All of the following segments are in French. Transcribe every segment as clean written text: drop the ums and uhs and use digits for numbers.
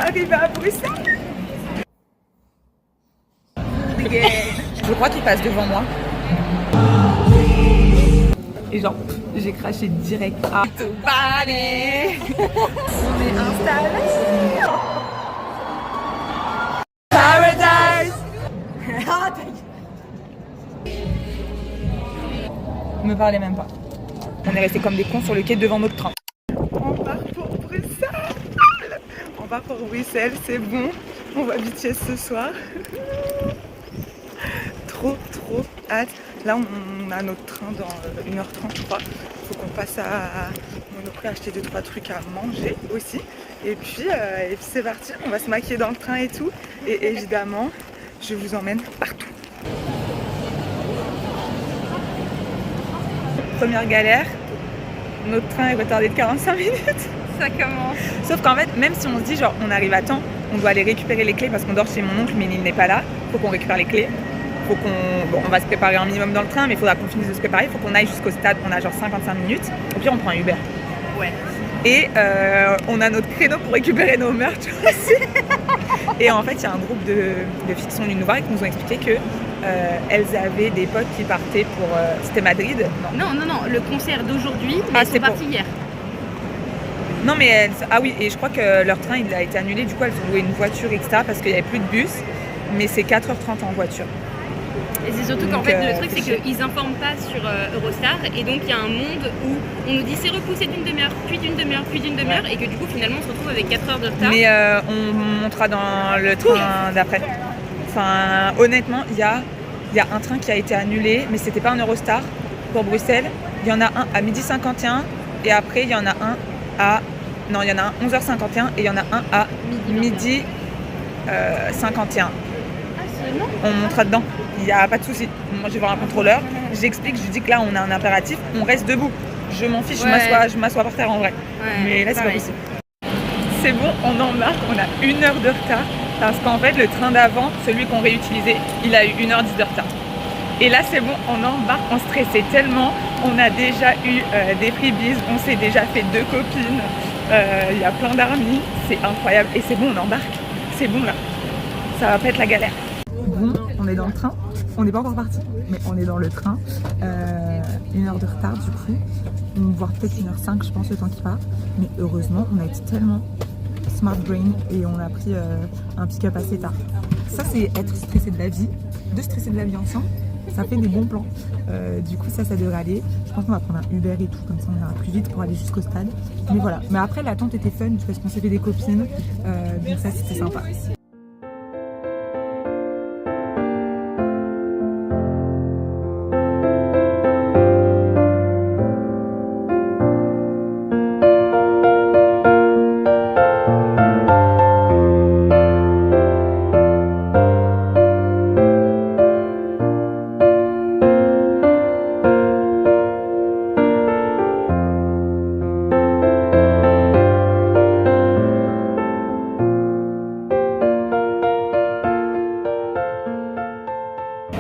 arrivé à Bruxelles. Je crois qu'il passe devant moi. Et genre, j'ai craché direct à tout balai. On est installés. Paradise. Me parlez même pas. On est restés comme des cons sur le quai devant notre train. On part pour Bruxelles. On part pour Bruxelles, c'est bon. On va BTS ce soir. Trop hâte. Là on a notre train dans 1h30 je crois. Faut qu'on passe à Monoprix acheter 2-3 trucs à manger aussi. Et puis c'est parti, on va se maquiller dans le train et tout. Et évidemment, je vous emmène partout. Première galère, notre train est retardé de 45 minutes. Ça commence. Sauf qu'en fait, même si on se dit genre on arrive à temps, on doit aller récupérer les clés parce qu'on dort chez mon oncle mais il n'est pas là. Faut qu'on récupère les clés. Faut qu'on... Bon, on va se préparer un minimum dans le train mais il faudra qu'on finisse de se préparer. Il faut qu'on aille jusqu'au stade, on a genre 55 minutes. Au pire on prend un Uber. Ouais. Et on a notre créneau pour récupérer nos merch aussi. Et en fait il y a un groupe de filles qui sont venues nous voir et qui nous ont expliqué que elles avaient des potes qui partaient pour... C'était Madrid? Non, le concert d'aujourd'hui, Ah, elles sont parties hier. Non mais elles... Ah oui, et je crois que leur train il a été annulé, du coup elles ont loué une voiture etc. parce qu'il n'y avait plus de bus. Mais c'est 4h30 en voiture. Et c'est surtout qu'en fait le truc c'est qu'ils informent pas sur Eurostar et donc il y a un monde où on nous dit c'est repoussé d'une demi-heure, puis d'une demi-heure, puis d'une demi-heure et que du coup finalement on se retrouve avec 4 heures de retard. Mais on montera dans le train d'après. Enfin honnêtement il y a un train qui a été annulé mais c'était pas un Eurostar pour Bruxelles. Il y en a un à 12h51 et après il y en a un à... Non il y en a un 11h51 et il y en a un à midi 51. On montera dedans, il n'y a pas de souci. Moi je vais voir un contrôleur, j'explique, je lui dis que là on a un impératif, on reste debout. Je m'en fiche, je m'assois par terre en vrai. Mais là c'est pas possible. C'est bon, on embarque, on a 1 heure de retard parce qu'en fait le train d'avant, celui qu'on réutilisait, il a eu 1h10 de retard. Et là c'est bon, on embarque, on stressait tellement, on a déjà eu des freebies, on s'est déjà fait 2 copines, il y a plein d'amis, c'est incroyable. Et c'est bon, on embarque, c'est bon là, ça va pas être la galère. Bon, on est dans le train, on n'est pas encore parti, mais on est dans le train, 1 heure de retard du coup, voire peut-être 1h05 je pense le temps qu'il part, mais heureusement on a été tellement smart brain et on a pris un pick-up assez tard. Ça c'est être stressé de la vie, ensemble, ça fait des bons plans, du coup ça devrait aller. Je pense qu'on va prendre un Uber et tout, comme ça on ira plus vite pour aller jusqu'au stade, mais voilà. Mais après l'attente était fun parce qu'on s'est fait des copines, donc ça c'était sympa.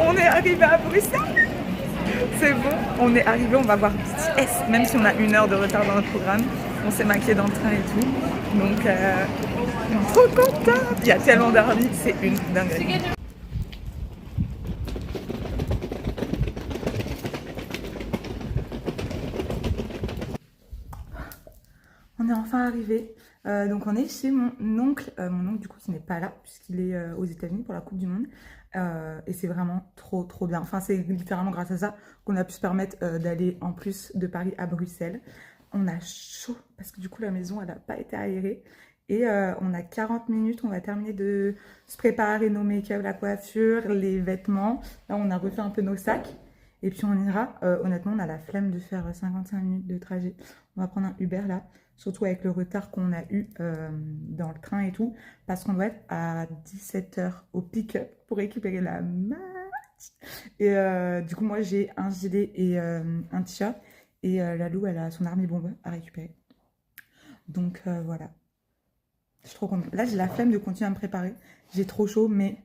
On est arrivé à Bruxelles. C'est bon, on est arrivé, on va voir BTS. Même si on a 1 heure de retard dans notre programme, on s'est maquillé dans le train et tout. Donc, on est trop contente. Il y a tellement d'armis, c'est une dinguerie. On est enfin arrivé. Donc on est chez mon oncle. Mon oncle du coup qui n'est pas là puisqu'il est aux États-Unis pour la Coupe du Monde. Et c'est vraiment trop bien. Enfin c'est littéralement grâce à ça qu'on a pu se permettre d'aller en plus de Paris à Bruxelles. On a chaud parce que du coup la maison elle n'a pas été aérée. Et on a 40 minutes, on va terminer de se préparer nos make-up, la coiffure, les vêtements. Là on a refait un peu nos sacs. Et puis on ira. Honnêtement on a la flemme de faire 55 minutes de trajet. On va prendre un Uber là. Surtout avec le retard qu'on a eu dans le train et tout. Parce qu'on doit être à 17h au pick-up pour récupérer la match. Et du coup, moi, j'ai un gilet et un t-shirt. Et Lalou, elle a son army bombe à récupérer. Donc voilà. Je suis trop contente. Là, j'ai la flemme de continuer à me préparer. J'ai trop chaud, mais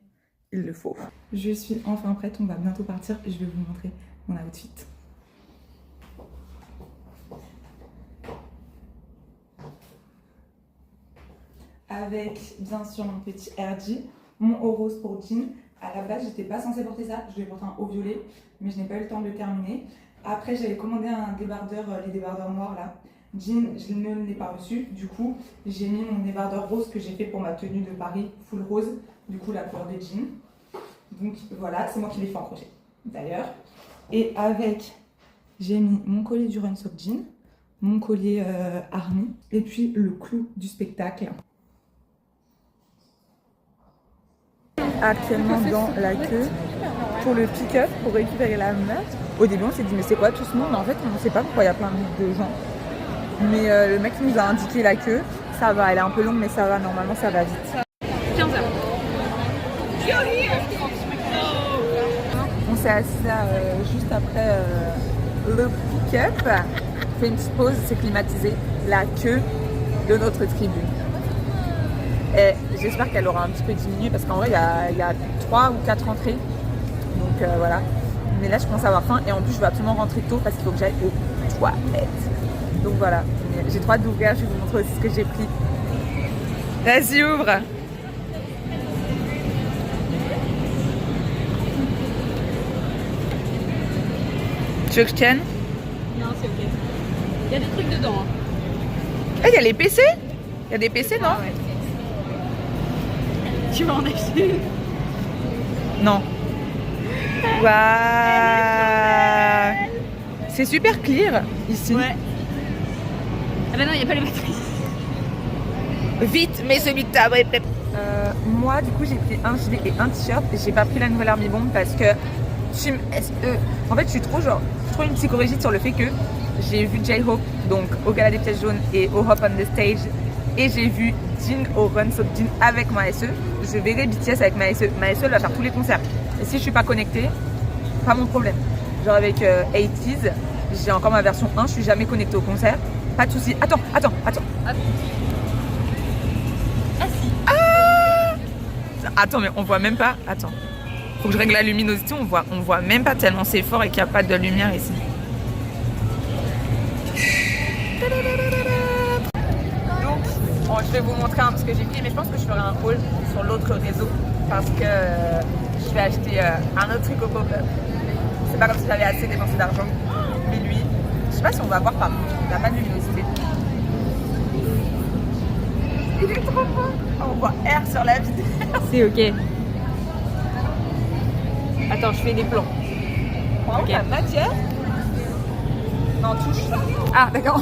il le faut. Je suis enfin prête. On va bientôt partir. Et je vais vous montrer mon outfit. avec bien sûr mon petit RG, mon haut rose pour jean. À la base, j'étais pas censée porter ça, je devais porter un haut violet, mais je n'ai pas eu le temps de le terminer. Après, j'avais commandé un débardeur, les débardeurs noirs là. Jean, je ne l'ai pas reçu. Du coup, j'ai mis mon débardeur rose que j'ai fait pour ma tenue de Paris, full rose. Du coup, la couleur des jeans. Donc voilà, c'est moi qui l'ai fait en crochet d'ailleurs. Et avec, j'ai mis mon collier du Run Soft Jean, mon collier Army, et puis le clou du spectacle. Actuellement dans la queue pour le pick-up pour récupérer la meuf. Au début on s'est dit mais c'est quoi tout ce monde, mais en fait on ne sait pas pourquoi il y a plein de gens. Mais le mec nous a indiqué la queue, ça va, elle est un peu longue mais ça va, normalement ça va vite. 15h. On s'est assis là juste après le pick-up, fait une petite pause, c'est climatisé, la queue de notre tribune. Et j'espère qu'elle aura un petit peu diminué parce qu'en vrai il y a 3 ou 4 entrées. Donc voilà. Mais là je commence à avoir faim et en plus je veux absolument rentrer tôt parce qu'il faut que j'aille aux toilettes. Donc voilà. J'ai trop hâte d'ouvrir, je vais vous montrer aussi ce que j'ai pris. Vas-y, ouvre. Tu veux que je tienne? Non, c'est ok. Il y a des trucs dedans. Hein. Il y a les PC? Il y a des PC, non? Ah ouais. Tu vas en acheter une? Non. Waouh! C'est super clear ici. Ouais. Ah bah non, il n'y a pas les batteries. Vite, mais celui de ta moi, du coup, j'ai pris un gilet et un t-shirt. J'ai pas pris la nouvelle Army Bomb parce que Team SE. En fait, je suis trop une psychorigide sur le fait que j'ai vu J-Hope, donc au Gala des Pièces Jaunes et au Hop on the Stage. Et j'ai vu Jin au Run Soft Jean avec ma SE. Je verrai BTS avec ma SE. Ma SE elle va faire tous les concerts. Et si je suis pas connectée, pas mon problème. Genre avec 80s, j'ai encore ma version 1, je suis jamais connectée au concert. Pas de soucis. Attends. Ah si. Ah attends, mais on voit même pas. Attends. Faut que je règle la luminosité, on voit même pas tellement c'est fort et qu'il n'y a pas de lumière ici. Donc, bon, je vais vous montrer un peu ce que j'ai pris, mais je pense que je ferai un haul sur l'autre réseau parce que je vais acheter un autre truc au pop-up. C'est pas comme si j'avais assez dépensé d'argent. Mais lui, je sais pas si on va voir par contre, il n'a pas de luminosité. Il est trop beau. On voit R sur la vidéo. C'est ok. Attends, je fais des plans. Par contre, la matière. Non, touche. Ah, d'accord.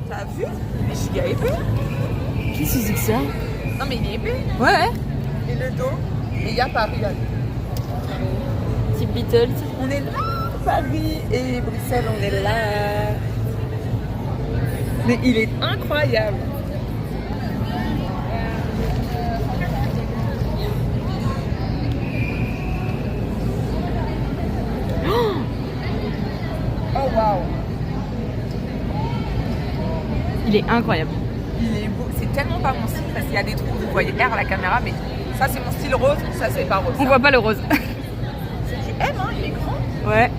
T'as vu? Mais je suis épais. Qu'est-ce que c'est que ça? Non, mais il est épais. Ouais. Et le dos. Et il y a Paris là. Type Beatles. On est là, Paris et Bruxelles, on est là. Mais il est incroyable. Oh waouh! Il est incroyable. Il est beau. C'est tellement pas mon style parce qu'il y a des trous. Vous voyez R à la caméra, mais ça c'est mon style rose, ça c'est pas rose. On voit pas le rose. C'est du M, hein, il est grand. Ouais.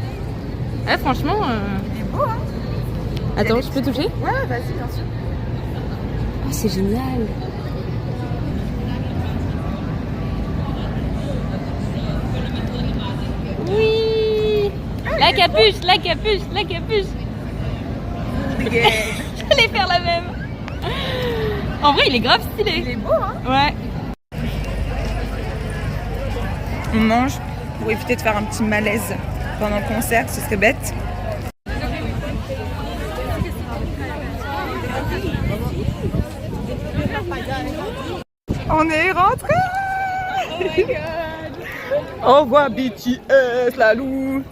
Ouais, franchement. Il est beau, hein. Attends, je peux toucher? Ouais, vas-y, bien sûr. Oh, c'est génial. Oui. La capuche. J'allais faire la même. En vrai, il est grave stylé. Il est beau, hein. Ouais. On mange pour éviter de faire un petit malaise pendant le concert, ce serait bête. On est rentré. Oh my god. On voit BTS, la loup.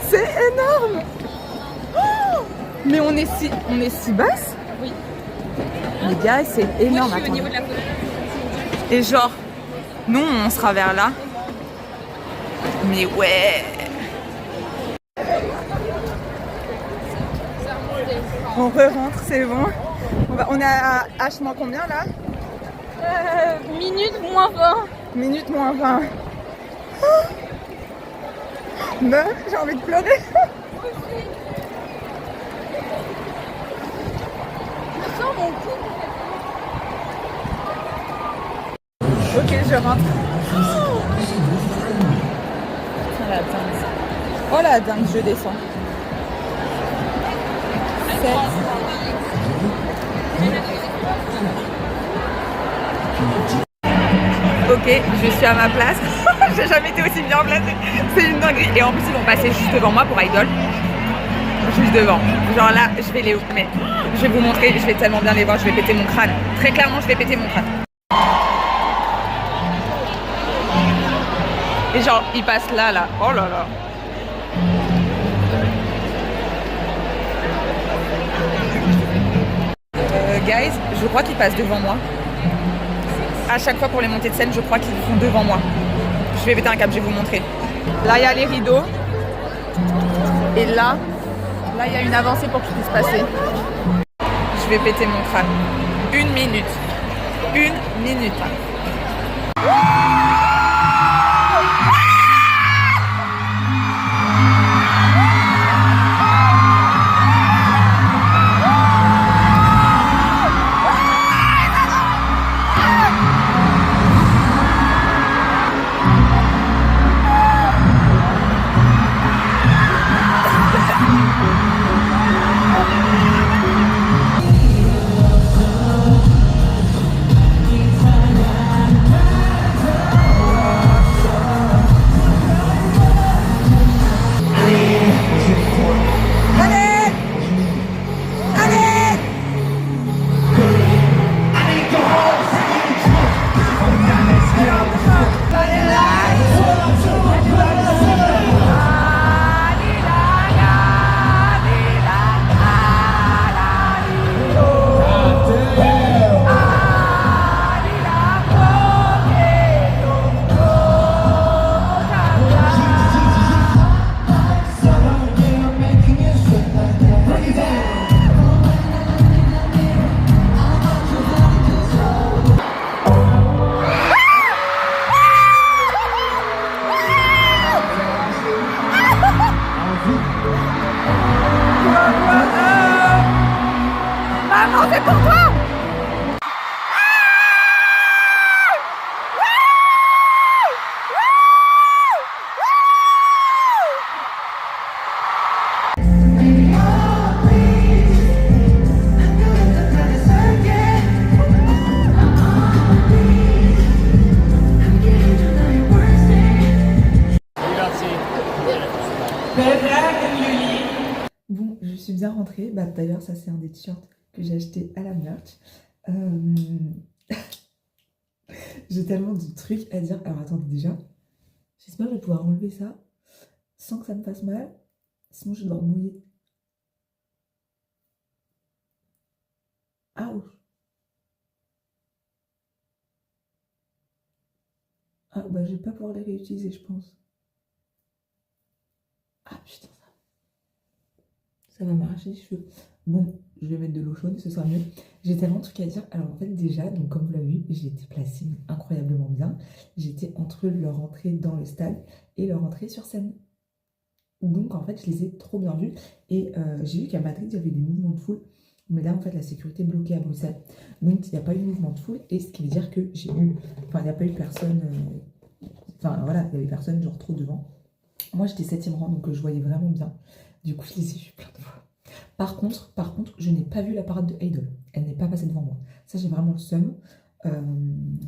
C'est énorme. Oh, mais on est si basse. Oui. Les gars, c'est énorme. Moi, je suis au niveau de la photo. Et genre, nous, on sera vers là. Mais ouais. On re-rentre, c'est bon. On est à H- combien là? Minute moins 20. Minute moins 20. Meuf, j'ai envie de pleurer. Ok, je rentre. Oh la dingue. Oh la dingue, je descends. 7. Ok, je suis à ma place. J'ai jamais été aussi bien placée. C'est une dinguerie. Et en plus, ils vont passer juste devant moi pour Idol. Juste devant. Genre là, je vais les... Mais je vais vous montrer, je vais tellement bien les voir, je vais péter mon crâne. Très clairement, je vais péter mon crâne. Et genre, ils passent là, là. Oh là là. Guys, je crois qu'ils passent devant moi. À chaque fois pour les montées de scène, je crois qu'ils font devant moi. Je vais péter un câble, je vais vous montrer. Là, il y a les rideaux. Et là, il y a une avancée pour qu'ils puissent passer. Je vais péter mon crâne. 1 minute. 1 minute. Maman, c'est pour toi. Bon, je suis bien rentrée. Bah, d'ailleurs, ça, c'est un des t-shirts que j'ai acheté à la merch. J'ai tellement de trucs à dire. Alors, attendez, déjà. J'espère que je vais pouvoir enlever ça sans que ça me fasse mal. Sinon, je vais devoir mouiller. Ouch. Ah, bah, je vais pas pouvoir les réutiliser, je pense. Ah, putain, ça va m'arracher les cheveux. Bon, je vais mettre de l'eau chaude, ce sera mieux. J'ai tellement de trucs à dire. Alors en fait déjà, donc comme vous l'avez vu, j'ai été placée incroyablement bien. J'étais entre leur entrée dans le stade et leur entrée sur scène. Donc en fait, je les ai trop bien vus. Et j'ai vu qu'à Madrid, il y avait des mouvements de foule. Mais là, en fait, la sécurité est bloquée à Bruxelles. Donc il n'y a pas eu de mouvement de foule. Et ce qui veut dire que j'ai eu... Enfin, il n'y a pas eu personne... Enfin voilà, il y avait personne genre trop devant. Moi, j'étais 7e rang, donc je voyais vraiment bien. Du coup, je les ai vus plein de fois. Par contre, je n'ai pas vu la parade de Idol. Elle n'est pas passée devant moi. Ça, j'ai vraiment le seum.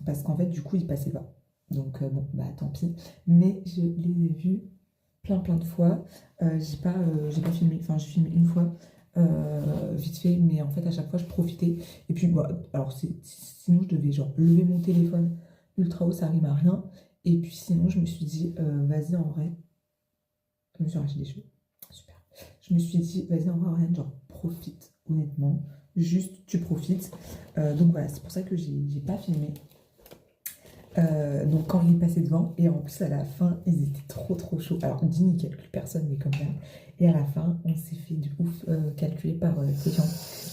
Parce qu'en fait, du coup, il passait pas. Donc, bon, bah tant pis. Mais je les ai vus plein de fois. J'ai pas filmé. Enfin, j'ai filmé une fois, vite fait. Mais en fait, à chaque fois, je profitais. Et puis, bah, alors, sinon, je devais genre lever mon téléphone ultra haut, ça rime à rien. Et puis, sinon, je me suis dit, vas-y, en vrai. Je me suis arraché des cheveux. Super. Je me suis dit, vas-y, en vrai, genre, profite, honnêtement. Juste, tu profites. Donc voilà, c'est pour ça que j'ai pas filmé. Donc quand il est passé devant, et en plus à la fin, ils étaient trop chauds. Alors, Dean, il calcule personne, mais comme ça. Et à la fin, on s'est fait du ouf calculé par Sofian.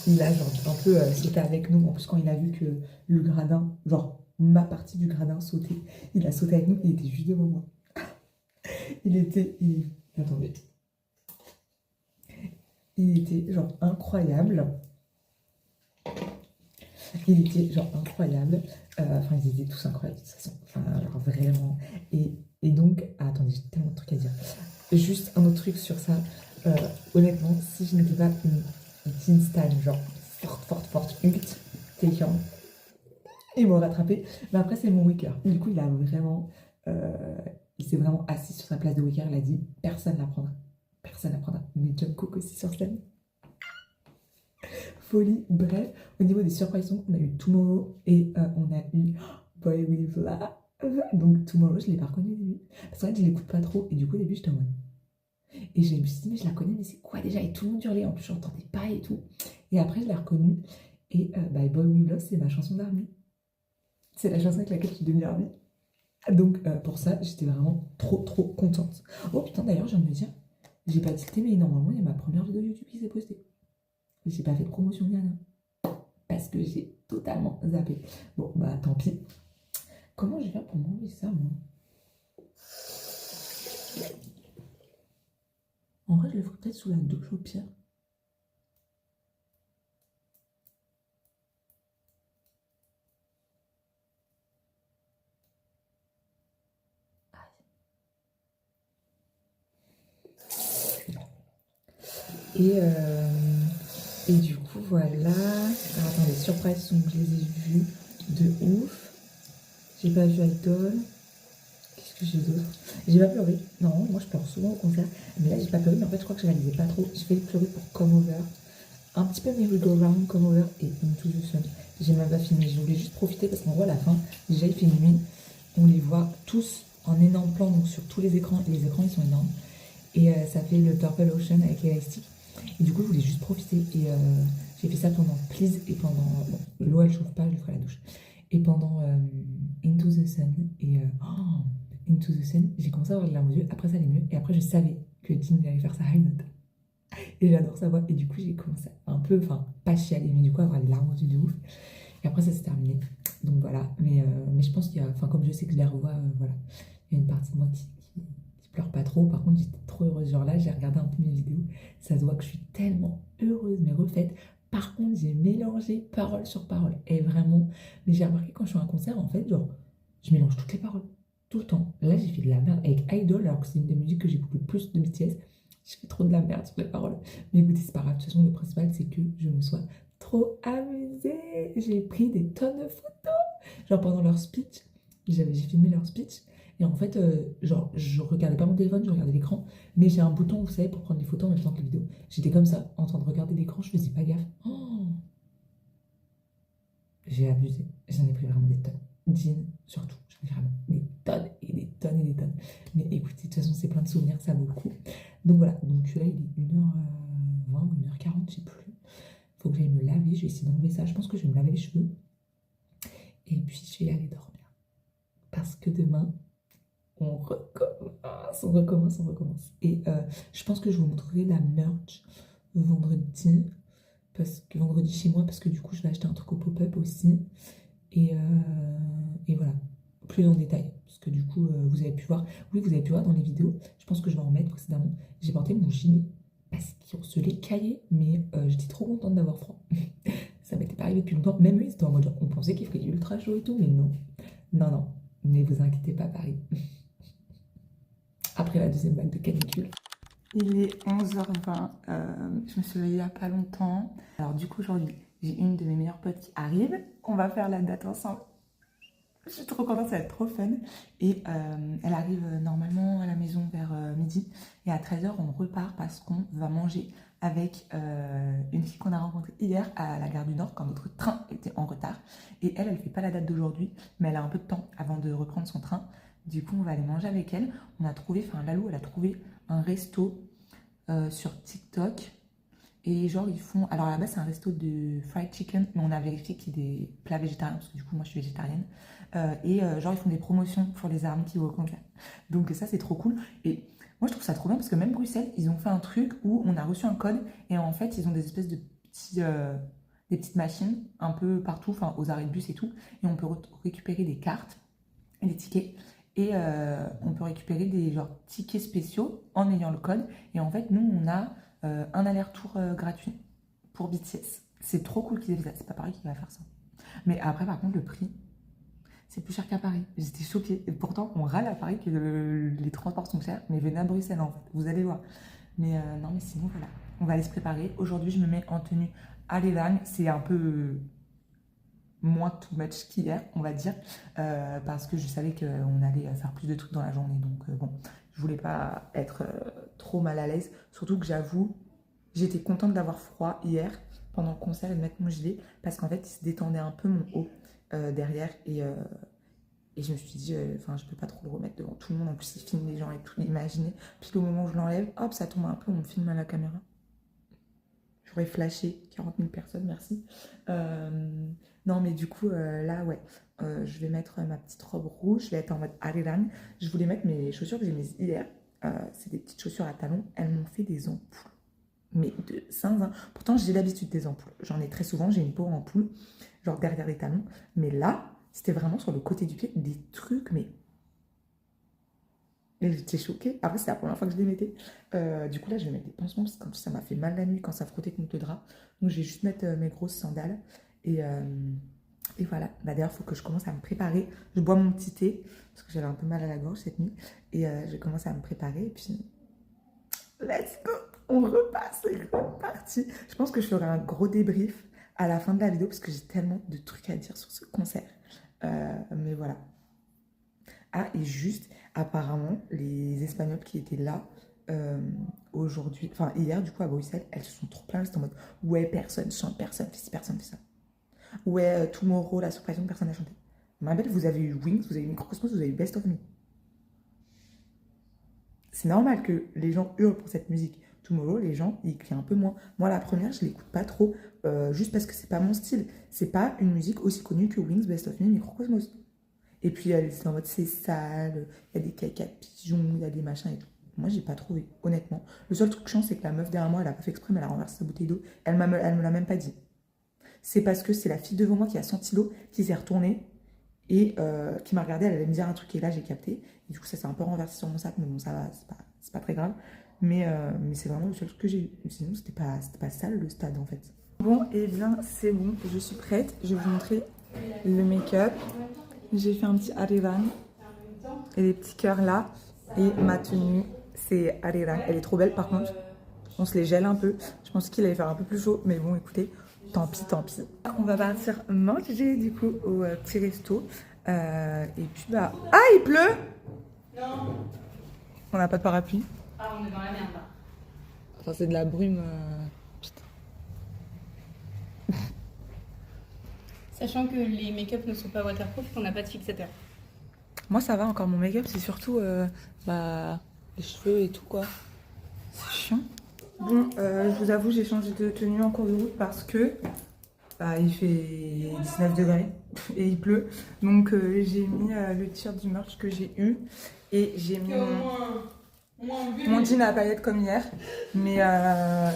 Il a genre un peu sauté avec nous. En plus, quand il a vu que le gradin, genre, ma partie du gradin sauter. Il a sauté avec nous, il était juste devant moi. Attendez. Il était genre incroyable. Il était genre incroyable. Enfin, ils étaient tous incroyables de toute façon. Enfin, alors vraiment. Et donc, attendez, j'ai tellement de trucs à dire. Juste un autre truc sur ça. Honnêtement, si je n'étais pas une teen stan, genre forte, Hult, Taeyong, il m'aurait rattrapé. Mais après, c'est mon Wicker. Du coup, il s'est vraiment assis sur sa place de Wicker. Il a dit personne n'apprendra. Personne n'apprendra. Mais Jungkook aussi sur scène. Folie. Bref, au niveau des surprises, on a eu Tomorrow et on a eu Boy With Love. Donc Tomorrow, je ne l'ai pas reconnu au début. Parce qu'en fait, je l'écoute pas trop. Et du coup, au début, j'étais en mode. Et je me suis dit, mais je la connais, mais c'est quoi déjà? Et tout le monde hurlait. En plus, je n'entendais pas et tout. Et après, je l'ai reconnue. Et Boy With Love, c'est ma chanson d'Army. C'est la chanson avec laquelle je suis devenue Army. Donc, pour ça, j'étais vraiment trop contente. Oh putain, d'ailleurs, je viens de me dire, j'ai pas tilté, mais normalement, il y a ma première vidéo YouTube qui s'est postée. J'ai pas fait de promotion ni rien. Parce que j'ai totalement zappé. Bon, bah tant pis. Comment je vais faire pour m'enlever ça, moi? En vrai, je le ferai peut-être sous la douche au pire. Et du coup, voilà. Alors, attendez, surprise, je les ai vus de ouf. J'ai pas vu Idol. Qu'est-ce que j'ai d'autre? J'ai pas pleuré. Non, moi je pleure souvent au concert. Mais là, j'ai pas pleuré. Mais en fait, je crois que je réalisais pas trop. J'ai fait pleurer pour Come Over. Un petit peu Merry Go Round, Come Over et Into the Sun. J'ai même pas filmé. Je voulais juste profiter parce qu'en gros, à la fin, déjà, il fait nuit. On les voit tous en énorme plan, donc sur tous les écrans. Les écrans, ils sont énormes. Et ça fait le Purple Ocean avec Elastic. Et du coup, je voulais juste profiter. Et j'ai fait ça pendant Please et pendant. Bon, l'eau, elle chauffe pas, je le ferai à la douche. Et pendant Into the Sun. Et Into the Sun, j'ai commencé à avoir de larmes aux yeux. Après, ça allait mieux. Et après, je savais que Jin allait faire sa high note. Et j'adore sa voix. Et du coup, j'ai commencé un peu, enfin, pas chialer, mais du coup, avoir les larmes aux yeux de ouf. Et après, ça s'est terminé. Donc voilà. Mais je pense qu'il y a. Enfin, comme je sais que je les revois, voilà. Il y a une partie de moi qui pleure pas trop. Par contre, j'étais trop heureuse. Genre là, j'ai regardé un peu mes vidéos. Ça se voit que je suis tellement heureuse, mais refaite. Par contre, j'ai mélangé parole sur parole. Et vraiment, mais j'ai remarqué quand je suis à un concert, en fait, genre, je mélange toutes les paroles. Tout le temps. Là, j'ai fait de la merde avec Idol, alors que c'est une des musiques que j'écoute le plus de BTS. Je fais trop de la merde sur les paroles. Mais écoutez, c'est pas grave. De toute façon, le principal, c'est que je me sois trop amusée. J'ai pris des tonnes de photos. Genre, pendant leur speech, j'ai filmé leur speech. Et en fait, genre, je regardais pas mon téléphone, je regardais l'écran. Mais j'ai un bouton, vous savez, pour prendre des photos en même temps que les vidéos. J'étais comme ça, en train de regarder l'écran, je faisais pas gaffe. Oh, j'ai abusé. J'en ai pris vraiment des tonnes. Jean, surtout. J'en ai vraiment des tonnes et des tonnes et des tonnes. Mais écoutez, de toute façon, c'est plein de souvenirs, ça vaut le coup. Donc voilà, donc là, il est 1h20 ou 1h40, je sais plus. Faut que j'aille me laver, je vais essayer d'enlever ça. Je pense que je vais me laver les cheveux. Et puis, je vais aller dormir. Parce que demain, on recommence. Et je pense que je vous montrerai la merch vendredi. Vendredi chez moi, parce que du coup, je vais acheter un truc au pop-up aussi. Et voilà, plus en détail. Parce que du coup, vous avez pu voir. Oui, vous avez pu voir dans les vidéos. Je pense que je vais en mettre précédemment. J'ai porté mon gilet parce qu'on se l'est caillé. Mais j'étais trop contente d'avoir froid. Ça m'était pas arrivé depuis longtemps. Même eux, ils étaient en mode, on pensait qu'il ferait ultra chaud et tout. Mais non. Non. Ne vous inquiétez pas, Paris. Après la deuxième vague de canicule. Il est 11h20, je me suis levée il n'y a pas longtemps. Alors du coup aujourd'hui, j'ai une de mes meilleures potes qui arrive. On va faire la date ensemble. Je suis trop contente, ça va être trop fun. Et elle arrive normalement à la maison vers midi. Et à 13h, on repart parce qu'on va manger avec une fille qu'on a rencontrée hier à la gare du Nord quand notre train était en retard. Et elle fait pas la date d'aujourd'hui, mais elle a un peu de temps avant de reprendre son train. Du coup, on va aller manger avec elle. On a trouvé, Lalou, elle a trouvé un resto sur TikTok. Et genre, ils font... Alors, à la base, c'est un resto de fried chicken, mais on a vérifié qu'il y ait des plats végétariens, parce que du coup, moi, je suis végétarienne. Genre, ils font des promotions pour les armes qui vont au concert. Donc, ça, c'est trop cool. Et moi, je trouve ça trop bien, parce que même Bruxelles, ils ont fait un truc où on a reçu un code, et en fait, ils ont des espèces de petits... des petites machines un peu partout, enfin aux arrêts de bus et tout, et on peut récupérer des cartes et des tickets, et on peut récupérer des genre tickets spéciaux en ayant le code, et en fait nous on a un aller-retour gratuit pour BTS. C'est trop cool qu'ils aient fait ça, c'est pas Paris qui va faire ça. Mais après par contre le prix, c'est plus cher qu'à Paris. J'étais choquée. Et pourtant, on râle à Paris que les transports sont chers. Mais venez à Bruxelles, en fait. Vous allez voir. Mais non, mais sinon, voilà. On va aller se préparer. Aujourd'hui, je me mets en tenue Arirang. C'est un peu moins too much qu'hier, on va dire. Parce que je savais qu'on allait faire plus de trucs dans la journée. Donc, bon, je voulais pas être trop mal à l'aise. Surtout que j'avoue, j'étais contente d'avoir froid hier pendant le concert et de mettre mon gilet. Parce qu'en fait, il se détendait un peu mon haut. Derrière et je me suis dit enfin je peux pas trop le remettre devant tout le monde, en plus il filme les gens et tout, imaginez, puis au moment où je l'enlève, hop ça tombe un peu, on me filme à la caméra, j'aurais flashé 40 000 personnes, merci. Non mais du coup là ouais, je vais mettre ma petite robe rouge, je vais être en mode Arirang. Je voulais mettre mes chaussures que j'ai mises hier, c'est des petites chaussures à talons, elles m'ont fait des ampoules. Mais de zinzin. Pourtant, j'ai l'habitude des ampoules. J'en ai très souvent, j'ai une peau en ampoule, genre derrière les talons. Mais là, c'était vraiment sur le côté du pied, des trucs, mais... Et j'étais choquée. Après, c'est la première fois que je les mettais. Du coup, là, je vais mettre des pansements, parce que comme ça m'a fait mal la nuit quand ça frottait contre le drap. Donc, je vais juste mettre mes grosses sandales. Et voilà. Bah, d'ailleurs, il faut que je commence à me préparer. Je bois mon petit thé, parce que j'avais un peu mal à la gorge cette nuit. Et je commence à me préparer, et puis... Let's go! On repasse, c'est reparti. Je pense que je ferai un gros débrief à la fin de la vidéo parce que j'ai tellement de trucs à dire sur ce concert. Mais voilà. Ah, et juste, apparemment, les Espagnols qui étaient là aujourd'hui, enfin hier du coup à Bruxelles, elles se sont trop plaintes. C'était en mode ouais, personne chante, personne fait ci, personne fait ça. Ouais, Tomorrow, la surprise, personne n'a chanté. Ma belle, vous avez eu Wings, vous avez eu Microcosmos, vous avez eu Best of Me. C'est normal que les gens hurlent pour cette musique. Tomorrow, les gens, ils crient un peu moins. Moi, la première, je l'écoute pas trop, juste parce que c'est pas mon style. C'est pas une musique aussi connue que Wings, Best of Me, Microcosmos. Et puis, c'est en mode, c'est sale, il y a des caca de pigeons, il y a des machins et tout. Moi, j'ai pas trouvé, honnêtement. Le seul truc chiant, c'est que la meuf derrière moi, elle a pas fait exprès, mais elle a renversé sa bouteille d'eau. Elle me l'a même pas dit. C'est parce que c'est la fille devant moi qui a senti l'eau, qui s'est retournée et qui m'a regardée, elle allait me dire un truc et là, j'ai capté. Et du coup, ça s'est un peu renversé sur mon sac, mais bon, ça va, c'est pas très grave. Mais c'est vraiment le seul truc que j'ai eu. Sinon, c'était pas sale le stade en fait. Bon, et bien c'est bon, je suis prête. Je vais vous montrer le make-up. J'ai fait un petit Arirang et des petits cœurs là. Et ma tenue, c'est Arirang. Elle est trop belle par contre. On se les gèle un peu. Je pense qu'il allait faire un peu plus chaud. Mais bon, écoutez, tant pis, tant pis. On va partir manger du coup au petit resto. Et puis bah... Ah, il pleut! Non. On n'a pas de parapluie. Ah, on est dans la merde là. Enfin, c'est de la brume. Putain. Sachant que les make-up ne sont pas waterproof, qu'on n'a pas de fixateur. Moi, ça va encore. Mon make-up, c'est surtout les cheveux et tout, quoi. C'est chiant. Bon, je vous avoue, j'ai changé de tenue en cours de route parce que il fait 19 degrés et il pleut. Donc, j'ai mis le t-shirt du merch que j'ai eu et j'ai mis mon jean à paillettes comme hier. Mais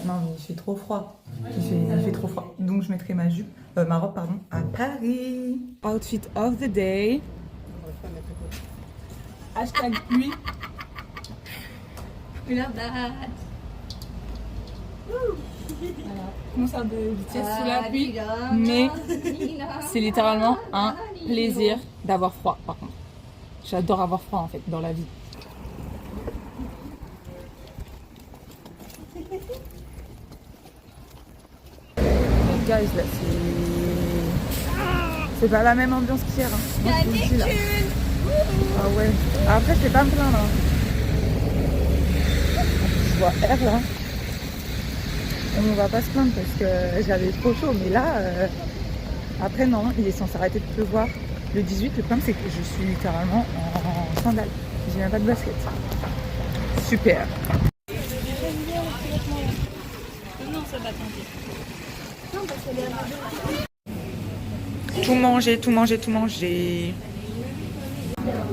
non, mais il fait trop froid. Il fait trop froid. Donc, je mettrai ma jupe, ma robe, pardon, à Paris. Outfit of the day. Hashtag pluie. Voilà. Concert de BTS sous la pluie, mais c'est littéralement un plaisir d'avoir froid par contre. J'adore avoir froid en fait dans la vie. Les guys là c'est pas la même ambiance qu'hier. Hein. Moi, je vous le dis, là. Ah ouais. Après je vais pas me plaindre. Hein. Je vois R là. On va pas se plaindre parce que j'avais trop chaud, mais là, après non, il est censé arrêter de pleuvoir le 18. Le problème c'est que je suis littéralement en sandales. J'ai même pas de basket. Super. Non, ça va tenter. Tout manger, tout manger, tout manger.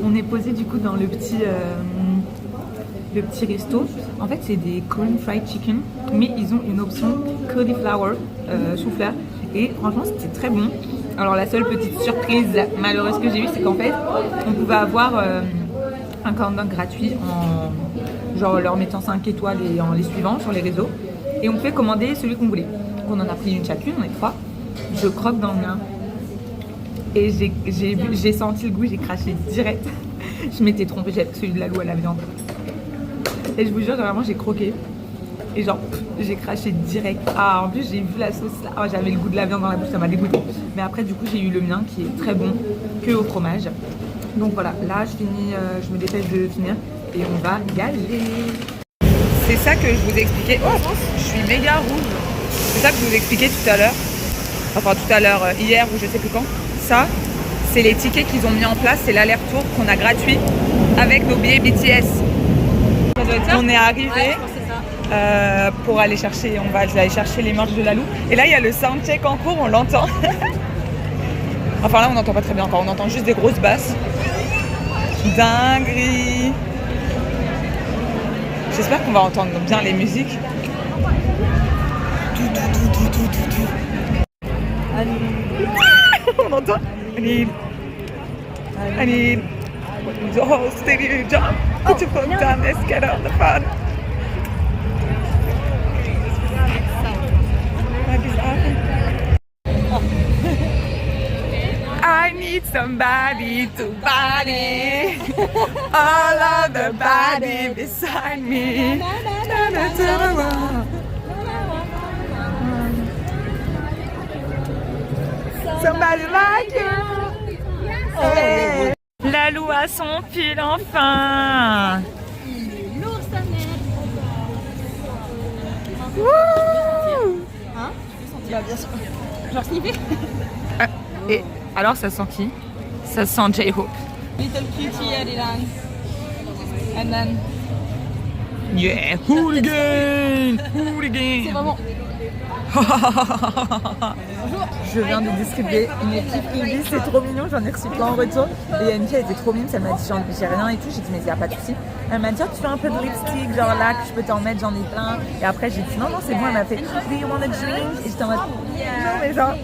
On est posé du coup dans le petit resto. En fait, c'est des Korean fried chicken, mais ils ont une option cauliflower, chou-fleur, Et franchement, c'était très bon. Alors la seule petite surprise malheureuse que j'ai eue, c'est qu'en fait, on pouvait avoir un countdown gratuit en genre leur mettant 5 étoiles et en les suivant sur les réseaux. Et on pouvait commander celui qu'on voulait. Donc on en a pris une chacune, on est 3. Je croque dans le mien. Et j'ai senti le goût, j'ai craché direct. Je m'étais trompée, j'avais pris celui de Lalou à la viande. Et je vous jure, vraiment, j'ai croqué. Et genre, j'ai craché direct. Ah, en plus, j'ai vu la sauce là. Oh, j'avais le goût de la viande dans la bouche, ça m'a dégoûté. Mais après, du coup, j'ai eu le mien qui est très bon, que au fromage. Donc voilà, là, je me dépêche de finir et on va y aller. C'est ça que je vous expliquais. Oh, je suis méga rouge. C'est ça que je vous expliquais tout à l'heure. Enfin, tout à l'heure, hier ou je sais plus quand. Ça, c'est les tickets qu'ils ont mis en place. C'est l'aller-retour qu'on a gratuit avec nos billets BTS. On est arrivé pour aller chercher, on va aller chercher les merch de Lalou. Et là, il y a le soundcheck en cours, on l'entend. Enfin là, on n'entend pas très bien encore, on entend juste des grosses basses. Dinguerie. J'espère qu'on va entendre bien les musiques. On entend. I need the whole stadium jump. Put your foot down, let's get on the fun. I need somebody to body all of the body beside me. Somebody like you. Hey. Lalou a son fil enfin. Il est lourd sa mère. Wouh. Hein? Bah bien sûr. Genre sniffer. Et alors ça sent qui? Ça sent J-Hope. Little cutie Adilan. And then. Yeah, hooligan! Hooligan! C'est vraiment. Je viens de distribuer une équipe Ibis, c'est trop mignon, j'en ai reçu plein en retour. Et il y a une fille, elle était trop mime, elle m'a dit j'ai rien et tout, j'ai dit mais il n'y a pas de souci. Elle m'a dit tu fais un peu de lipstick, genre là que je peux t'en mettre, j'en ai plein. Et après j'ai dit non c'est bon, elle m'a fait do you want a drink? Et j'étais en mode non mais genre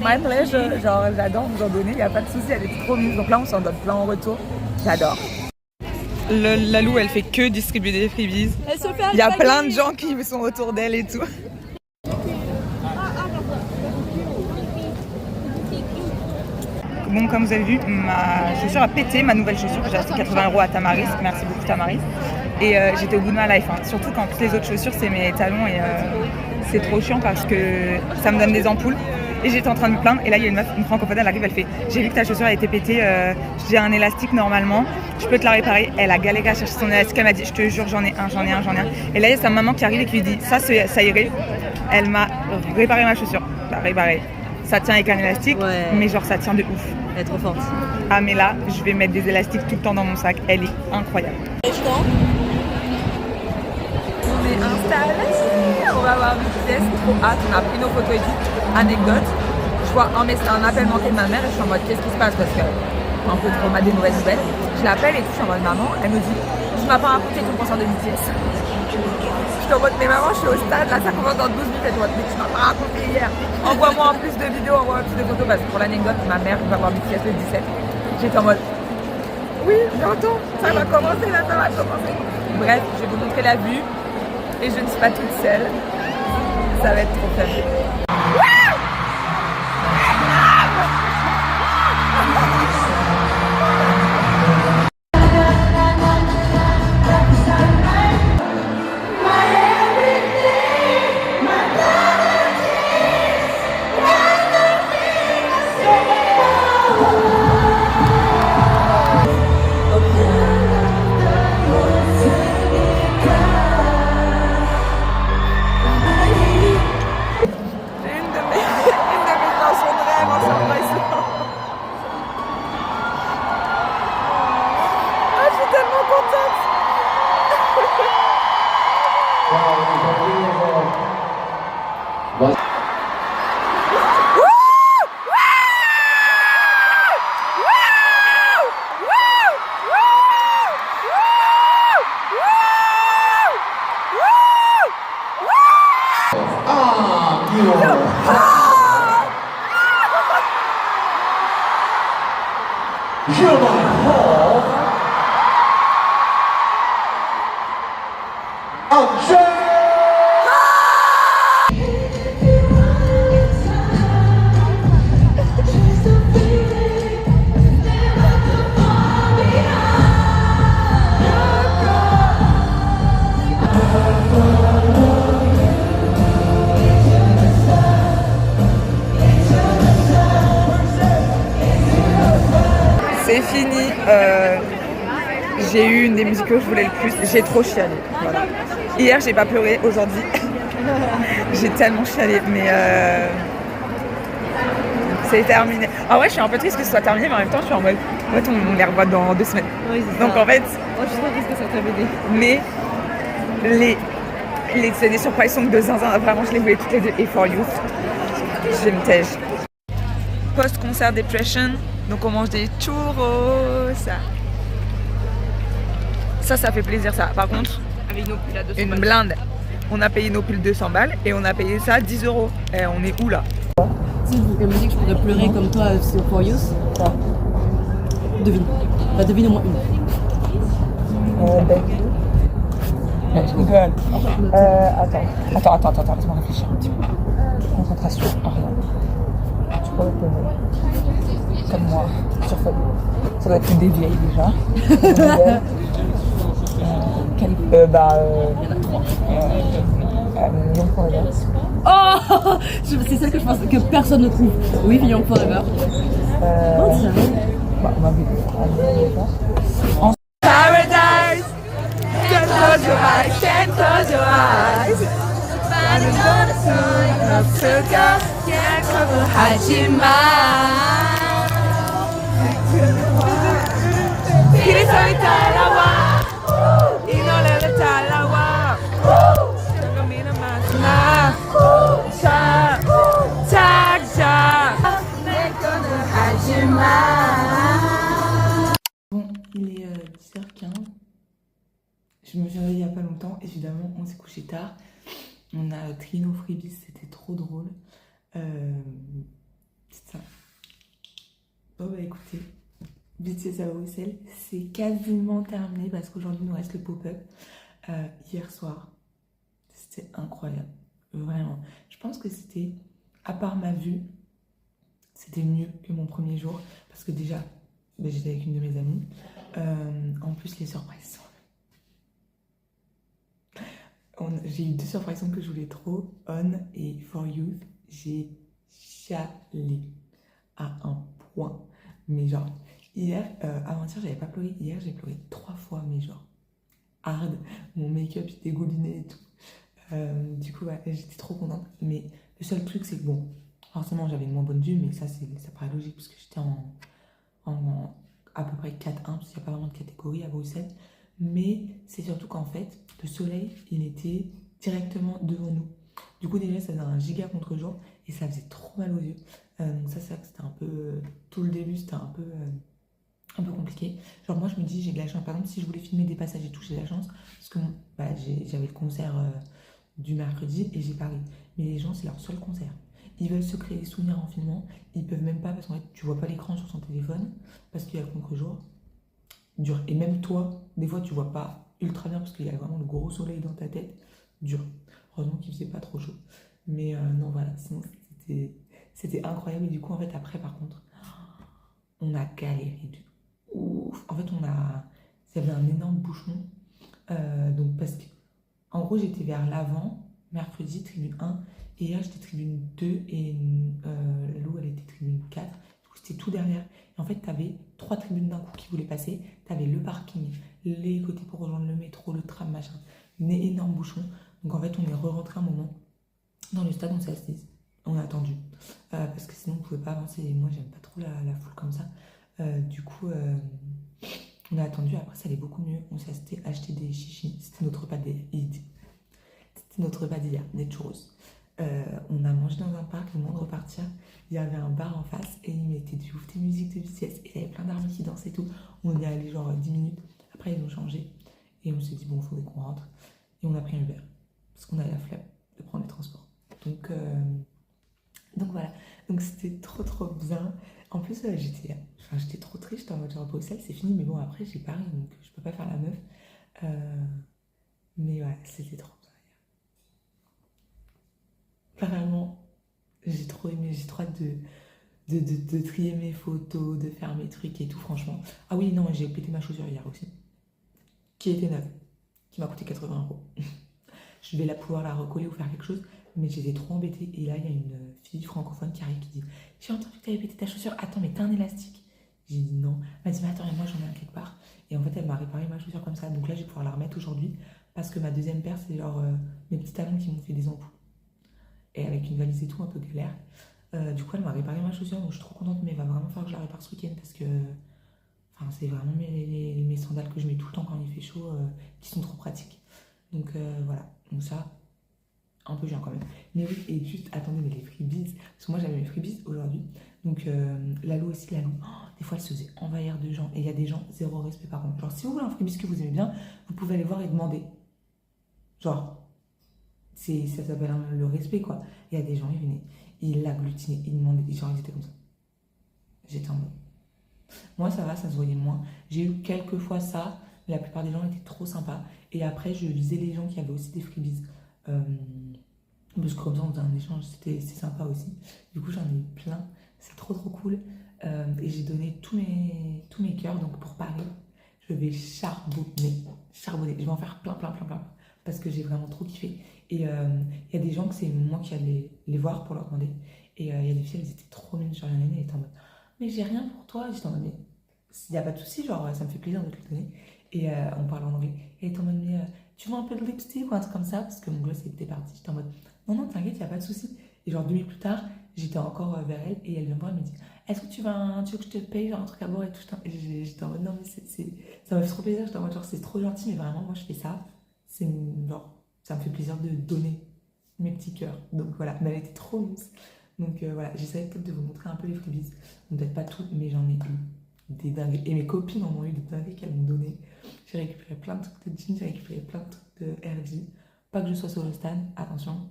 my pleasure, genre j'adore vous en donner, il n'y a pas de souci, elle est trop mime. Donc là on s'en donne plein en retour, j'adore. Lalou elle fait que distribuer des freebies. Il y a plein de gens qui sont autour d'elle et tout. Bon, comme vous avez vu, ma chaussure a pété, ma nouvelle chaussure que j'ai acheté 80 € à Tamaris. Merci beaucoup Tamaris. Et j'étais au bout de ma life. Hein. Surtout quand toutes les autres chaussures, c'est mes talons et c'est trop chiant parce que ça me donne des ampoules. Et j'étais en train de me plaindre. Et là, il y a une meuf, une francophone, elle arrive, elle fait j'ai vu que ta chaussure a été pétée, j'ai un élastique normalement, je peux te la réparer. Elle a galéré à chercher son élastique, elle m'a dit je te jure, j'en ai un. Et là, il y a sa maman qui arrive et qui lui dit ça irait. Elle m'a réparé ma chaussure. Elle a réparé. Ça tient avec un élastique, ouais. Mais genre ça tient de ouf. Elle est trop forte. Ah mais là, je vais mettre des élastiques tout le temps dans mon sac. Elle est incroyable. On est installés. On va voir BTS, trop hâte. On a pris nos photos et tout. Anecdote. Je vois c'est un appel manqué de ma mère et je suis en mode qu'est-ce qui se passe parce que un peu trop mal des mauvaises nouvelles. Je l'appelle et tout, je suis en mode maman. Elle me dit tu m'as pas raconté ton concert de BTS. Je suis en mode mais maman je suis au stade, là ça commence dans 12 minutes. Elle dit mais tu m'as pas raconté hier. Envoie-moi en plus de vidéos, envoie-moi plus de photos parce que pour l'anecdote ma mère va voir BTS le 17. J'étais en mode oui j'entends, ça va commencer là, ça va commencer. Bref, je vais vous montrer la vue et je ne suis pas toute seule. Ça va être trop fun. C'est fini. J'ai eu une des musiques que je voulais le plus. J'ai trop chialé. Voilà. Hier, j'ai pas pleuré. Aujourd'hui, j'ai tellement chialé. Mais c'est terminé. En vrai, je suis un peu triste que ce soit terminé, mais en même temps, je suis en mode. En fait, on les revoit dans 2 semaines. Oui, c'est Donc ça. en fait. Moi, je suis trop triste que ça t'a aidé. Mais c'est des surprises songs de Zinzin. Vraiment, je les voulais toutes les deux. Et For You, je me tège. Post-concert depression. Donc on mange des churros. Ça fait plaisir ça. Par contre, Avec nos pulls à 200 une balles. blinde. On a payé nos piles 200 balles et on a payé ça 10 €. Et on est où là? Si je vous dis que je pourrais pleurer comme toi sur For You, devine. Bah, devine au moins une. Je rigole. Attends, laisse-moi réfléchir un petit peu. Concentration, rien. Tu pourrais pleurer. Comme moi, sur feuille. Ça doit être une des vieilles déjà. Young Forever. Oh c'est celle que je pense que personne ne trouve. Oui, Young Forever. Oh, tiens. On m'a vu. En Paradise, can't close your eyes, can't close your eyes. Can't cover Hajima. Kirisoy Talawa, Inolele Talawa. Tagamina Masna, Cha, Cha, Cha. Bon, il est 10h15. Je me suis réveillée il n'y a pas longtemps. Évidemment, on s'est couché tard. On a trié nos freebies, c'était trop drôle. C'est ça. Bon bah écoutez, BTS à Bruxelles, c'est quasiment terminé parce qu'aujourd'hui il nous reste le pop-up. Hier soir, c'était incroyable, vraiment. Je pense que c'était, à part ma vue, c'était mieux que mon premier jour parce que déjà, bah, j'étais avec une de mes amies. En plus, les surprises j'ai eu 2 surprises que je voulais trop, On et For You. J'ai chialé à un point. Mais genre, hier, avant-hier, j'avais pas pleuré. Hier, j'ai pleuré 3 fois, mais genre, hard. Mon make-up, il dégoulinait et tout. Du coup, ouais, j'étais trop contente. Mais le seul truc, c'est que bon, forcément, j'avais une moins bonne vue, mais ça paraît logique parce que j'étais en à peu près 4-1, parce qu'il n'y a pas vraiment de catégorie à Bruxelles. Mais c'est surtout qu'en fait, le soleil, il était directement devant nous. Du coup, déjà, ça faisait un giga contre-jour et ça faisait trop mal aux yeux. Donc ça, c'est vrai que c'était un peu... tout le début, c'était un peu compliqué. Genre, moi, je me dis, j'ai de la chance. Par exemple, si je voulais filmer des passages et tout, j'ai de la chance. Parce que bah, j'avais le concert du mercredi et j'ai Paris. Mais les gens, c'est leur seul concert. Ils veulent se créer des souvenirs en filmant. Ils peuvent même pas, parce qu'en fait, tu vois pas l'écran sur son téléphone, parce qu'il y a le contre-jour. Dur. Et même toi, des fois, tu vois pas ultra bien, parce qu'il y a vraiment le gros soleil dans ta tête. Dur. Heureusement qu'il faisait pas trop chaud. Mais non, voilà. Sinon, c'était incroyable. Et du coup, en fait, après, par contre, on a galéré de ouf. En fait, ça avait un énorme bouchon. Donc, parce que, en gros, j'étais vers l'avant, mercredi, tribune 1. Et hier, j'étais tribune 2 et Lou, elle était tribune 4. Du coup, c'était tout derrière. Et en fait, t'avais 3 tribunes d'un coup qui voulaient passer. T'avais le parking, les côtés pour rejoindre le métro, le tram, machin. Un énorme bouchon. Donc, en fait, on est re-rentré un moment dans le stade, on s'est assis. On a attendu. Parce que sinon, on pouvait pas avancer. Et moi, j'aime pas trop la foule comme ça. Du coup, on a attendu. Après, ça allait beaucoup mieux. On s'est acheté des chichis. C'était notre repas d'hier, des churros. On a mangé dans un parc, le moment de repartir, il y avait un bar en face et ils mettaient du ouf des musiques de BTS et il y avait plein d'armes qui dansaient et tout. On y est allé genre 10 minutes, après ils ont changé et on s'est dit bon, il faudrait qu'on rentre et on a pris un Uber parce qu'on avait la flemme de prendre les transports. Donc voilà, donc c'était trop bien. En plus j'étais trop triste, j'étais en mode genre Bruxelles c'est fini, mais bon après j'ai Paris donc je peux pas faire la meuf. Mais voilà, voilà, c'était trop bien. Vraiment, j'ai trop aimé, j'ai trop hâte de trier mes photos, de faire mes trucs et tout, franchement. Ah oui, non, j'ai pété ma chaussure hier aussi, qui était neuve, qui m'a coûté 80 €. Je vais pouvoir la recoller ou faire quelque chose, mais j'étais trop embêtée. Et là, il y a une fille francophone qui arrive qui dit « J'ai entendu que tu avais pété ta chaussure. Attends, mais t'as un élastique ?» J'ai dit non. Elle m'a dit « Mais attends, mais moi j'en ai un quelque part. » Et en fait, elle m'a réparé ma chaussure comme ça. Donc là, je vais pouvoir la remettre aujourd'hui parce que ma deuxième paire, c'est genre mes petits talons qui m'ont fait des ampoules. Et avec une valise et tout, un peu galère. Du coup, elle m'a réparé ma chaussure, donc je suis trop contente, mais il va vraiment falloir que je la répare ce week-end parce que c'est vraiment mes sandales que je mets tout le temps quand il fait chaud qui sont trop pratiques. Donc voilà, donc ça, un peu gênant quand même. Mais oui, et juste, attendez, mais les freebies, parce que moi j'avais mes freebies aujourd'hui, donc Lalou aussi, des fois elle se faisait envahir de gens, et il y a des gens, zéro respect par contre. Genre si vous voulez un freebie que vous aimez bien, vous pouvez aller voir et demander. Genre, ça s'appelle le respect quoi. Il y a des gens, ils venaient, ils l'agglutinaient, ils demandaient, genre ils étaient comme ça. J'étais en mode. Moi ça va, ça se voyait moins. J'ai eu quelques fois ça, la plupart des gens étaient trop sympas. Et après, je visais les gens qui avaient aussi des freebies. Parce que comme ça, on faisait un échange, c'est sympa aussi. Du coup, j'en ai eu plein. C'est trop cool. Et j'ai donné tous mes cœurs. Donc pour Paris, je vais charbonner. Je vais en faire plein. Parce que j'ai vraiment trop kiffé. Et il y a des gens que c'est moi qui allais les voir pour leur demander. Et il y a des filles, elles étaient trop mignonnes. Genre, il y en a une, elle était en mode « Mais j'ai rien pour toi. » J'étais en mode « Mais il n'y a pas de souci, genre, ça me fait plaisir de te le donner. » Et on parle en anglais. Et elle était en mode « Mais tu veux un peu de lipstick ou un truc comme ça ?» Parce que mon gloss était parti. J'étais en mode « Non, t'inquiète, il n'y a pas de souci. » Et genre 2 minutes plus tard, j'étais encore vers elle. Et elle vient me voir, elle me dit « Est-ce que tu veux que je te paye genre un truc à boire et tout ?» Et j'étais en mode « Non, mais ça m'a fait trop plaisir. » J'étais en mode genre « C'est trop gentil, mais vraiment, moi, je fais ça. C'est genre, ça me fait plaisir de donner mes petits cœurs. » Donc voilà, mais elle était trop douce. Donc voilà, j'essaie peut-être de vous montrer un peu les freebies. Peut-être pas toutes, mais j'en ai eu des dingues. Et mes copines en ont eu des dingues qu'elles m'ont donné. J'ai récupéré plein de trucs de jeans, j'ai récupéré plein de trucs de RG. Pas que je sois sur le stand, attention.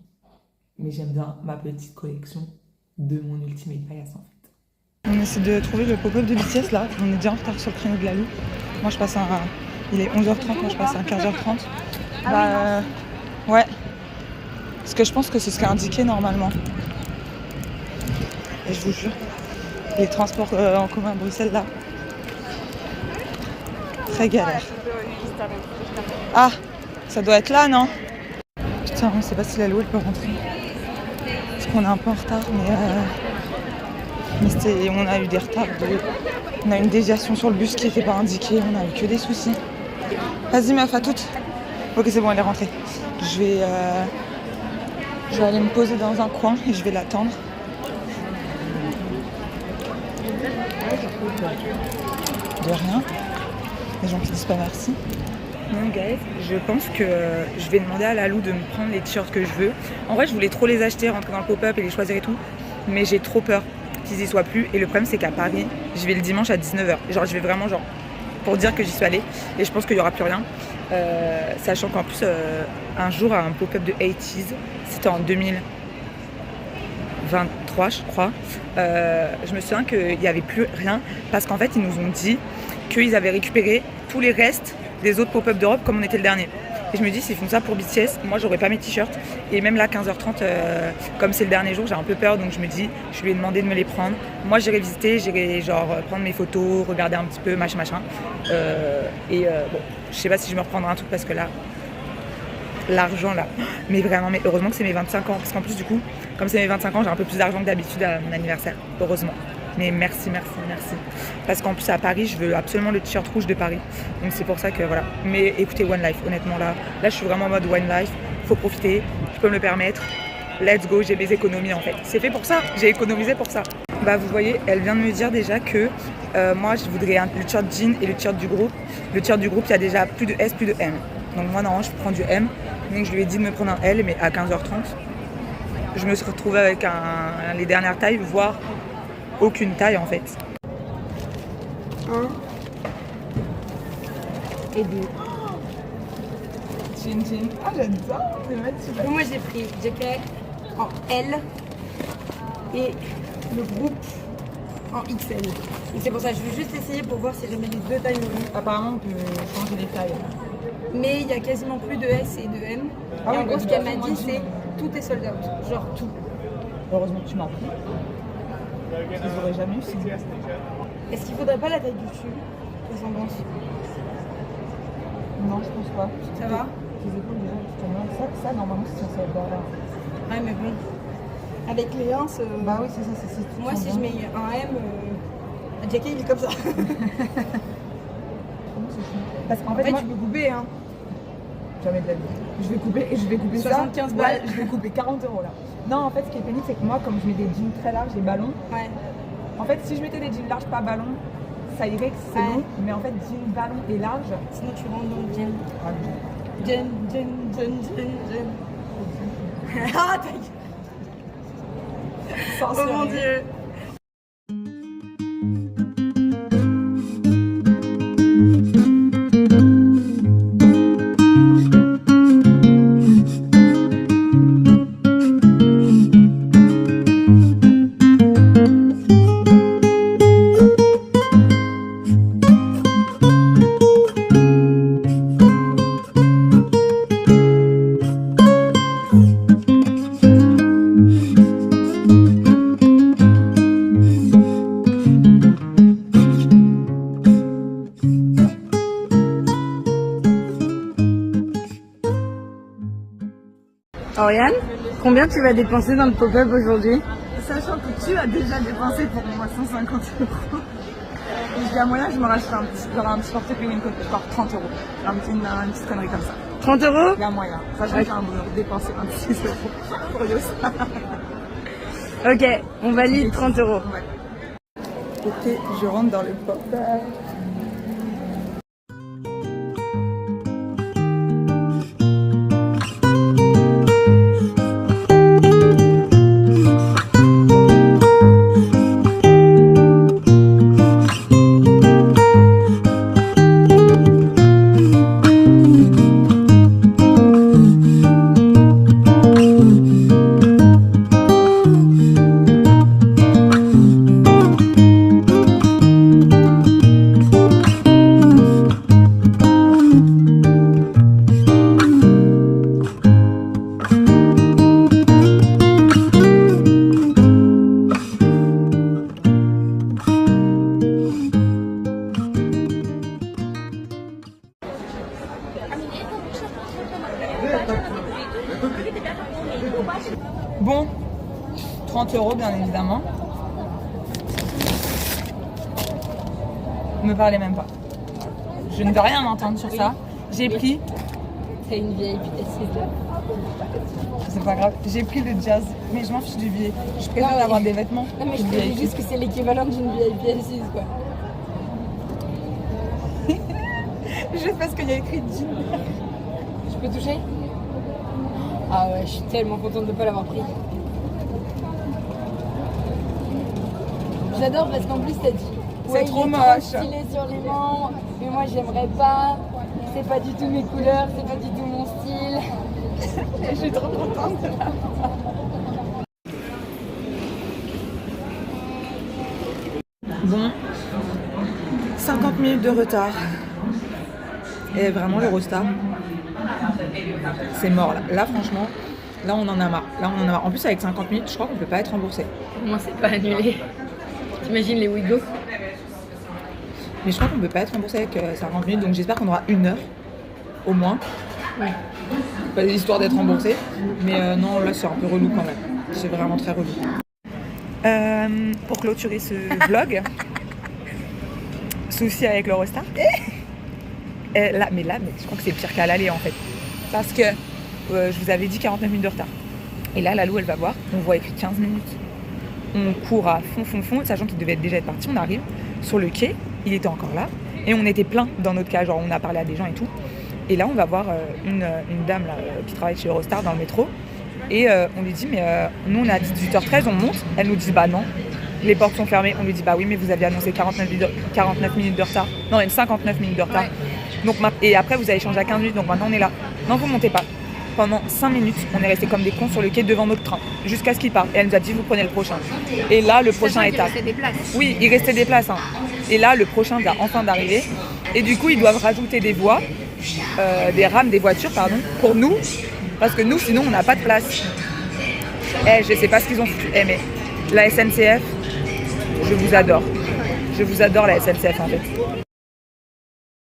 Mais j'aime bien ma petite collection de mon ultimate bias en fait. On essaie de trouver le pop-up de BTS là. On est déjà en retard sur le créneau de Lalou. Moi je passe il est 11h30, moi je passe à 15h30. Ouais. Parce que je pense que c'est ce qui est indiqué normalement. Et je vous jure, les transports en commun à Bruxelles là, très galère. Ah, ça doit être là, non? Putain, on sait pas si Lalou elle peut rentrer. Parce qu'on est un peu en retard, mais on a eu des retards. On a une déviation sur le bus qui n'était pas indiquée, on a eu que des soucis. Vas-y meuf, à toutes. Ok, c'est bon, elle est rentrée. Je vais aller me poser dans un coin et je vais l'attendre. De rien. Les gens qui disent pas merci. Non guys, je pense que je vais demander à Lalou de me prendre les t-shirts que je veux. En vrai, je voulais trop les acheter, rentrer dans le pop-up et les choisir et tout. Mais j'ai trop peur qu'ils y soient plus. Et le problème, c'est qu'à Paris, je vais le dimanche à 19h. Genre, je vais vraiment pour dire que j'y suis allée. Et je pense qu'il n'y aura plus rien. Sachant qu'en plus, un jour, à un pop-up de 80s, c'était en 2023, je crois. Je me souviens qu'il n'y avait plus rien. Parce qu'en fait, ils nous ont dit qu'ils avaient récupéré tous les restes des autres pop-up d'Europe comme on était le dernier. Et je me dis, s'ils font ça pour BTS, moi j'aurais pas mes t-shirts. Et même là, 15h30, comme c'est le dernier jour, j'ai un peu peur, donc je me dis, je lui ai demandé de me les prendre. Moi j'irai visiter, j'irai prendre mes photos, regarder un petit peu, machin. Bon, je sais pas si je me reprendrai un truc parce que là, l'argent là, mais heureusement que c'est mes 25 ans. Parce qu'en plus du coup, comme c'est mes 25 ans, j'ai un peu plus d'argent que d'habitude à mon anniversaire, heureusement. Mais merci. Parce qu'en plus à Paris, je veux absolument le t-shirt rouge de Paris. Donc c'est pour ça que voilà. Mais écoutez, One Life, honnêtement là je suis vraiment en mode One Life. Faut profiter, je peux me le permettre. Let's go, j'ai mes économies en fait. C'est fait pour ça, j'ai économisé pour ça. Bah vous voyez, elle vient de me dire déjà que moi je voudrais le t-shirt jean et le t-shirt du groupe. Le t-shirt du groupe, il y a déjà plus de S, plus de M. Donc moi normalement je prends du M. Donc je lui ai dit de me prendre un L, mais à 15h30, je me suis retrouvée avec les dernières tailles, voire aucune taille en fait. 1 et 2. Jean. Ah j'adore, Moi j'ai pris jacket en L et le groupe en XL. Et c'est pour ça que je veux juste essayer pour voir si jamais les deux tailles me vont. Apparemment on peut changer les tailles. mais il y a quasiment plus de S et de M. Ah et oui, en gros, bah, ce qu'elle m'a moi, dit, je- c'est tout est sold out. Genre tout. Heureusement que tu m'as pris. Ils auraient jamais eu sinon. Est-ce qu'il faudrait pas la taille du dessus? Qu'est-ce qu'on pense? Non, je pense pas. Ça va? Les épaules déjà, ça normalement c'est censé être là. Ouais, mais bon. Avec les 1, Bah oui, c'est ça, c'est moi, si je mets un M, Jackie, il est comme ça. Parce qu'en En fait, fait, moi, tu peux couper, hein. jamais de la vie. Je vais couper 75 ça. balles. Ouais, je vais couper 40 € là. Non, en fait, ce qui est pénible, c'est que moi, comme je mets des jeans très larges et ballons, Ouais. en fait, si je mettais des jeans larges, pas ballons, ça irait que c'est Ouais. long. Mais en fait, jeans, ballons et larges. Sinon, tu rentres dans le gel. Ah, Jen. Ah, ta gueule. Oh mon dieu. Oriane, combien tu vas dépenser dans le pop-up aujourd'hui? Sachant que tu as déjà dépensé pour moi 150 €. Et je dis à moyen, je me rachète un petit portefeuille, une copie, genre 30 €. Une petite connerie comme ça. 30 €? Il y a moyen. Sachant que j'ai un boulot, dépenser 26 € pour Yosa. Ok, on valide 30 €. Ouais. Ok, je rentre dans le pop-up. Bon, 30 € bien évidemment. Ne me parlez même pas. Je ne veux rien entendre sur ça. J'ai pris, T'as une vieille vitesse. c'est pas grave, j'ai pris le jazz, mais je m'en fiche du billet. Je préfère avoir des vêtements. Non mais que je le te billet. dis juste que c'est l'équivalent d'une vieille assise quoi. Juste parce qu'il y a écrit jean. Je peux toucher? Ah ouais, je suis tellement contente de ne pas l'avoir pris. J'adore parce qu'en plus t'as dit C'est trop il est moche. stylé sur les manches, mais moi j'aimerais pas. C'est pas du tout mes couleurs, c'est pas du tout mon style. Je suis trop contente. Bon, 50 minutes de retard. Et vraiment l'Eurostar, c'est mort là. Là franchement, là on en a marre. Là on en a marre. En plus avec 50 minutes, je crois qu'on peut pas être remboursé. Moi c'est pas annulé. T'imagines les Ouigo? Mais je crois qu'on peut pas être remboursé avec 50 minutes, donc j'espère qu'on aura 1 heure au moins. Ouais. Pas histoire d'être remboursé. Mais non, là c'est un peu relou quand même. C'est vraiment très relou. Pour clôturer ce vlog, souci avec l'Eurostar. Là, mais je crois que c'est pire qu'à l'aller en fait. Parce que je vous avais dit 49 minutes de retard. Et là, la Lou, elle va voir, on voit écrit 15 minutes. On court à fond, sachant qu'il devait déjà être parti. On arrive sur le quai, il était encore là. Et on était plein dans notre cas, genre on a parlé à des gens et tout. Et là, on va voir une dame là, qui travaille chez Eurostar dans le métro. Et on lui dit, mais nous, on est à 18h13, on monte. Elle nous dit, bah non, les portes sont fermées. On lui dit, bah oui, mais vous aviez annoncé 49 minutes de retard. Non, même 59 minutes de retard. Donc, et après, vous avez changé à 15 minutes, donc maintenant, on est là. Non, vous montez pas. Pendant 5 minutes, on est resté comme des cons sur le quai devant notre train, jusqu'à ce qu'il parte. Et elle nous a dit, vous prenez le prochain. Et là, le prochain est à... des places. Oui, il restait des places. Hein. Et là, le prochain vient enfin d'arriver. Et du coup, ils doivent rajouter des voies. des rames des voitures, pardon, pour nous, parce que nous, sinon, on n'a pas de place. Je sais pas ce qu'ils ont foutu. Mais la SNCF, je vous adore. Je vous adore la SNCF en fait.